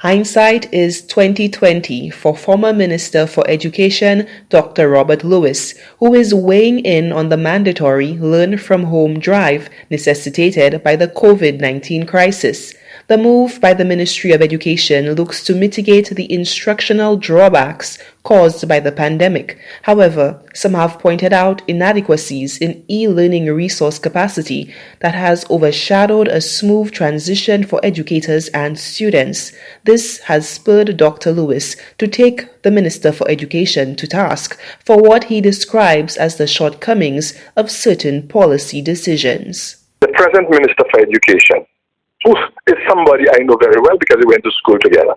Hindsight is 2020 for former Minister for Education Dr. Robert Lewis, who is weighing in on the mandatory Learn from Home drive necessitated by the COVID-19 crisis. The move by the Ministry of Education looks to mitigate the instructional drawbacks caused by the pandemic. However, some have pointed out inadequacies in e-learning resource capacity that has overshadowed a smooth transition for educators and students. This has spurred Dr. Lewis to take the Minister for Education to task for what he describes as the shortcomings of certain policy decisions. The present Minister for Education, who is somebody I know very well because we went to school together,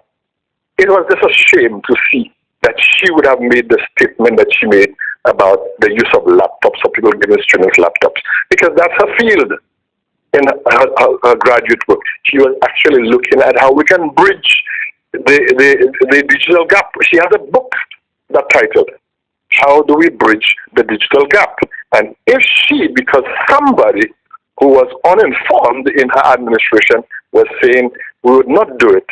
it was just a shame to see that she would have made the statement that she made about the use of laptops, or people giving students laptops, because that's her field in her graduate work. She was actually looking at how we can bridge the digital gap. She has a book that titled, How Do We Bridge the Digital Gap? And if she, because somebody who was uninformed in her administration was saying we would not do it,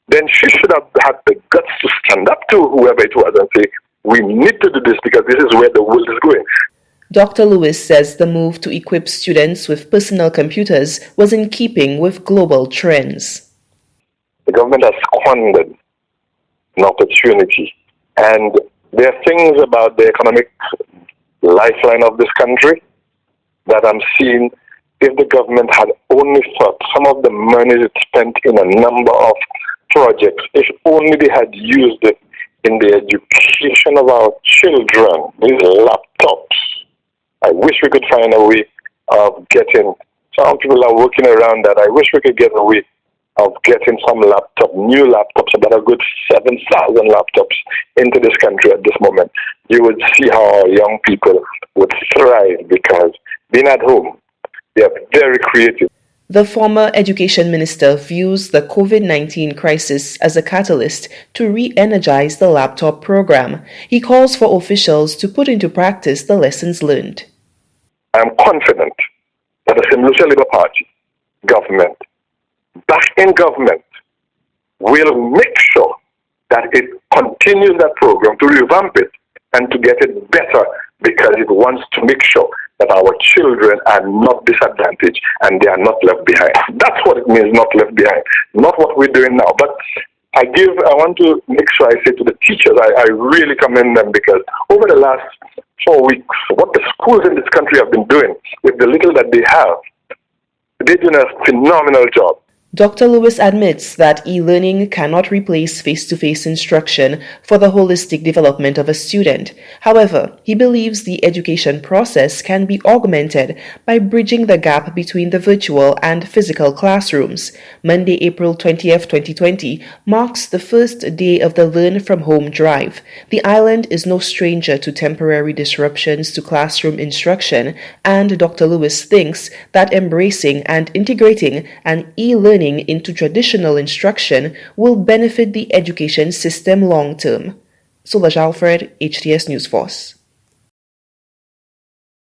then she should have had the guts to stand up to whoever it was and say, we need to do this because this is where the world is going. Dr. Lewis says the move to equip students with personal computers was in keeping with global trends. The government has squandered an opportunity, and there are things about the economic lifeline of this country that I'm seeing. If the government had only thought some of the money it spent in a number of projects, if only they had used it in the education of our children, these laptops. I wish we could find a way of getting, some people are working around that. I wish we could get a way of getting some new laptops, about a good 7,000 laptops into this country at this moment. You would see how our young people would thrive because being at home, they are very creative. The former education minister views the COVID-19 crisis as a catalyst to re-energize the laptop program. He calls for officials to put into practice the lessons learned. I am confident that the St. Labour Party government, back in government, will make sure that it continues that program, to revamp it and to get it better, because it wants to make sure that our children are not disadvantaged and they are not left behind. That's what it means, not left behind, not what we're doing now. But I want to make sure I say to the teachers, I really commend them, because over the last 4 weeks, what the schools in this country have been doing with the little that they have, they're doing a phenomenal job. Dr. Lewis admits that e-learning cannot replace face-to-face instruction for the holistic development of a student. However, he believes the education process can be augmented by bridging the gap between the virtual and physical classrooms. Monday, April 20th, 2020 marks the first day of the Learn from Home drive. The island is no stranger to temporary disruptions to classroom instruction, and Dr. Lewis thinks that embracing and integrating an e-learning into traditional instruction will benefit the education system long term. Solange Alfred, HTS News Force.